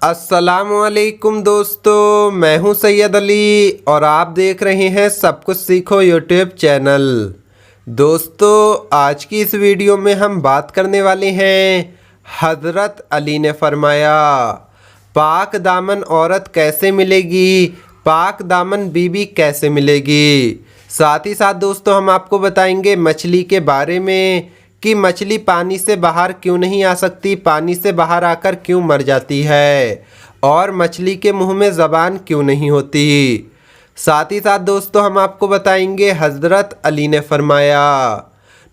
अस्सलामुअलैकुम दोस्तों, मैं हूं सैयद अली और आप देख रहे हैं सब कुछ सीखो यूट्यूब चैनल। दोस्तों, आज की इस वीडियो में हम बात करने वाले हैं हज़रत अली ने फरमाया पाक दामन औरत कैसे मिलेगी, पाक दामन बीबी कैसे मिलेगी। साथ ही साथ दोस्तों हम आपको बताएंगे मछली के बारे में कि मछली पानी से बाहर क्यों नहीं आ सकती, पानी से बाहर आकर क्यों मर जाती है और मछली के मुंह में ज़बान क्यों नहीं होती। साथ ही साथ दोस्तों हम आपको बताएंगे हज़रत अली ने फरमाया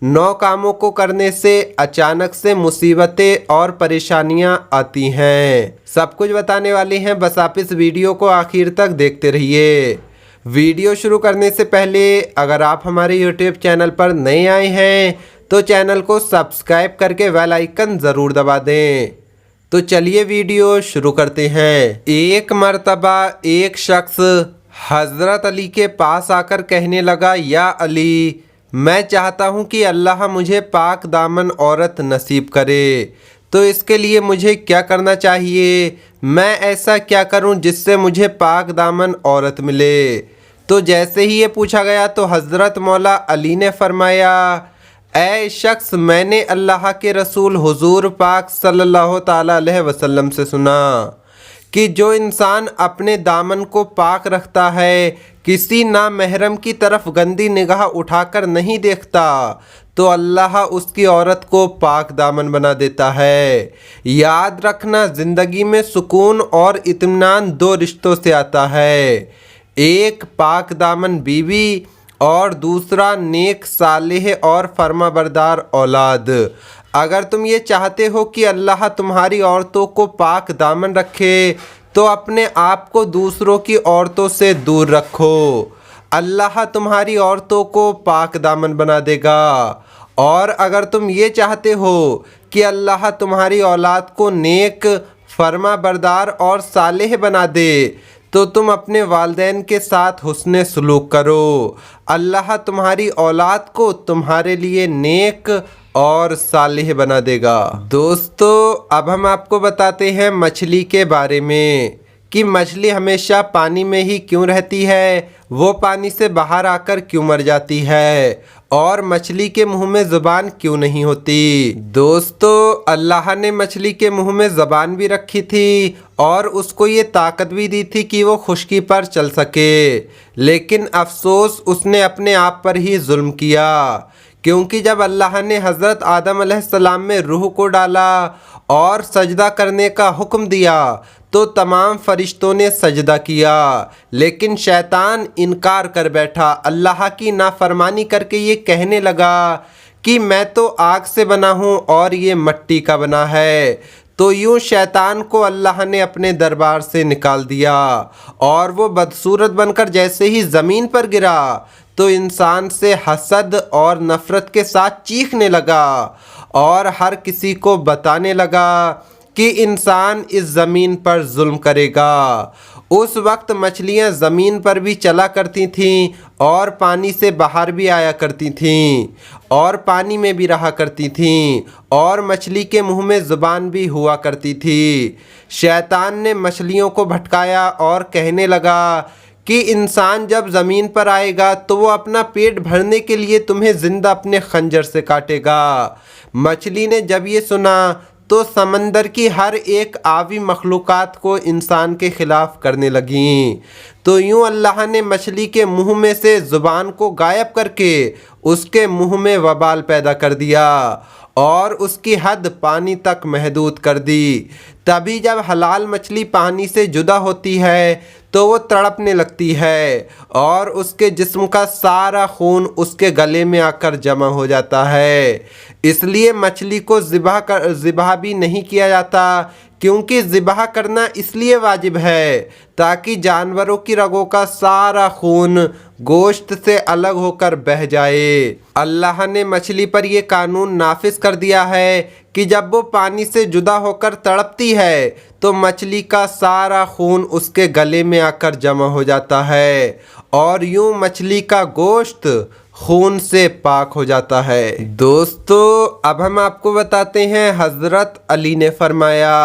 9 कामों को करने से अचानक से मुसीबतें और परेशानियां आती हैं। सब कुछ बताने वाले हैं, बस आप इस वीडियो को आखिर तक देखते रहिए। वीडियो शुरू करने से पहले अगर आप हमारे YouTube चैनल पर नए आए हैं तो चैनल को सब्सक्राइब करके बेल आइकन ज़रूर दबा दें। तो चलिए वीडियो शुरू करते हैं। एक मर्तबा एक शख्स हज़रत अली के पास आकर कहने लगा, या अली, मैं चाहता हूँ कि अल्लाह मुझे पाक दामन औरत नसीब करे, तो इसके लिए मुझे क्या करना चाहिए? मैं ऐसा क्या करूँ जिससे मुझे पाक दामन औरत मिले? तो जैसे ही ये पूछा गया तो हज़रत मौला अली ने फरमाया, ऐ शख्स, मैंने अल्लाह के रसूल हुजूर पाक सल्लल्लाहु ताला अलैहि वसल्लम से सुना कि जो इंसान अपने दामन को पाक रखता है, किसी नामहरम की तरफ गंदी निगाह उठाकर नहीं देखता, तो अल्लाह उसकी औरत को पाक दामन बना देता है। याद रखना, ज़िंदगी में सुकून और इत्मीनान 2 रिश्तों से आता है, एक पाक दामन बीवी और दूसरा नेक सालेह और फर्माबरदार औलाद। अगर तुम ये चाहते हो कि अल्लाह तुम्हारी औरतों को पाक दामन रखे तो अपने आप को दूसरों की औरतों से दूर रखो, अल्लाह तुम्हारी औरतों को पाक दामन बना देगा। और अगर तुम ये चाहते हो कि अल्लाह तुम्हारी औलाद को नेक, फर्माबरदार और सालेह बना दे तो तुम अपने वालिदैन के साथ हुस्ने सलूक करो, अल्लाह तुम्हारी औलाद को तुम्हारे लिए नेक और सालेह बना देगा। दोस्तों, अब हम आपको बताते हैं मछली के बारे में कि मछली हमेशा पानी में ही क्यों रहती है, वो पानी से बाहर आकर क्यों मर जाती है और मछली के मुंह में ज़ुबान क्यों नहीं होती। दोस्तों, अल्लाह ने मछली के मुंह में ज़बान भी रखी थी और उसको ये ताकत भी दी थी कि वो खुश्की पर चल सके, लेकिन अफसोस उसने अपने आप पर ही जुल्म किया, क्योंकि जब अल्लाह ने हज़रत आदम अलैहिस्सलाम में रूह को डाला और सजदा करने का हुक्म दिया तो तमाम फरिश्तों ने सजदा किया, लेकिन शैतान इनकार कर बैठा, अल्लाह की नाफरमानी करके ये कहने लगा कि मैं तो आग से बना हूँ और ये मिट्टी का बना है। तो यूँ शैतान को अल्लाह ने अपने दरबार से निकाल दिया और वो बदसूरत बनकर जैसे ही ज़मीन पर गिरा तो इंसान से हसद और नफ़रत के साथ चीखने लगा और हर किसी को बताने लगा कि इंसान इस ज़मीन पर जुल्म करेगा। उस वक्त मछलियाँ ज़मीन पर भी चला करती थीं और पानी से बाहर भी आया करती थीं और पानी में भी रहा करती थीं और मछली के मुंह में ज़ुबान भी हुआ करती थी। शैतान ने मछलियों को भटकाया और कहने लगा कि इंसान जब ज़मीन पर आएगा तो वो अपना पेट भरने के लिए तुम्हें ज़िंदा अपने खंजर से काटेगा। मछली ने जब ये सुना तो समंदर की हर एक आवी मखलूक़ात को इंसान के ख़िलाफ़ करने लगीं। तो यूँ अल्लाह ने मछली के मुंह में से ज़ुबान को गायब करके उसके मुंह में वबाल पैदा कर दिया और उसकी हद पानी तक महदूद कर दी। तभी जब हलाल मछली पानी से जुदा होती है तो वो तड़पने लगती है और उसके जिस्म का सारा खून उसके गले में आकर जमा हो जाता है। इसलिए मछली को ज़िबा भी नहीं किया जाता, क्योंकि ज़िबा करना इसलिए वाजिब है ताकि जानवरों की रगों का सारा खून गोश्त से अलग होकर बह जाए। अल्लाह ने मछली पर यह कानून नाफिज कर दिया है कि जब वो पानी से जुदा होकर तड़पती है तो मछली का सारा खून उसके गले में आकर जमा हो जाता है और यूं मछली का गोश्त खून से पाक हो जाता है। दोस्तों, अब हम आपको बताते हैं हज़रत अली ने फरमाया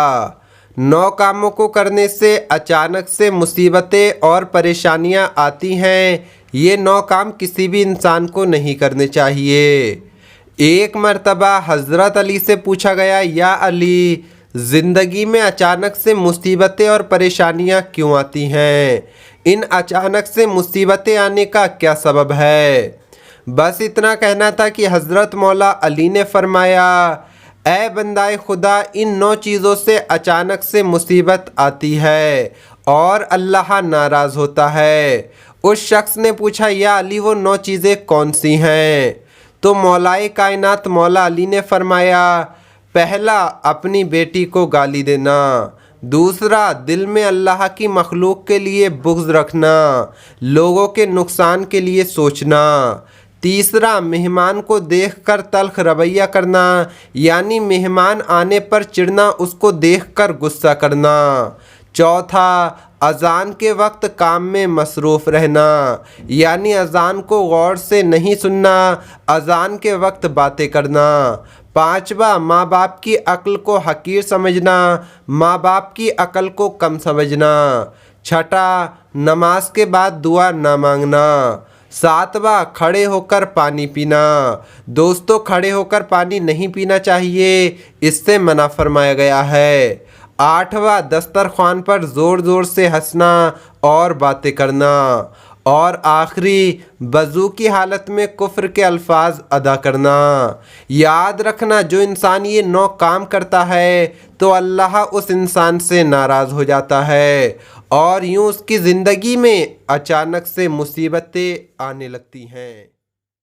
9 कामों को करने से अचानक से मुसीबतें और परेशानियां आती हैं। ये 9 काम किसी भी इंसान को नहीं करने चाहिए। एक मर्तबा हज़रत अली से पूछा गया, या अली, ज़िंदगी में अचानक से मुसीबतें और परेशानियां क्यों आती हैं? इन अचानक से मुसीबतें आने का क्या सबब है? बस इतना कहना था कि हज़रत मौला अली ने फरमाया, ऐ बंदाए खुदा, इन 9 चीज़ों से अचानक से मुसीबत आती है और अल्लाह नाराज़ होता है। उस शख्स ने पूछा, या अली, वो 9 चीज़ें कौन सी हैं? तो मौलाए कायनात मौला अली ने फरमाया, पहला, अपनी बेटी को गाली देना। दूसरा, दिल में अल्लाह की मखलूक के लिए बुग़्ज़ रखना, लोगों के नुकसान के लिए सोचना। तीसरा, मेहमान को देखकर तल्ख रवैया करना, यानी मेहमान आने पर चिढ़ना, उसको देखकर गुस्सा करना। चौथा, अज़ान के वक्त काम में मसरूफ़ रहना, यानी अज़ान को गौर से नहीं सुनना, अज़ान के वक्त बातें करना। पाँचवा, माँ बाप की अक्ल को हकीर समझना, माँ बाप की अक्ल को कम समझना। छठा, नमाज के बाद दुआ ना मांगना। सातवां, खड़े होकर पानी पीना। दोस्तों, खड़े होकर पानी नहीं पीना चाहिए, इससे मना फरमाया गया है। आठवां, दस्तरख्वान पर ज़ोर ज़ोर से हंसना और बातें करना। और आखिरी, वज़ू की हालत में कुफ्र के अल्फाज अदा करना। याद रखना, जो इंसान ये 9 काम करता है तो अल्लाह उस इंसान से नाराज़ हो जाता है और यूँ उसकी ज़िंदगी में अचानक से मुसीबतें आने लगती हैं।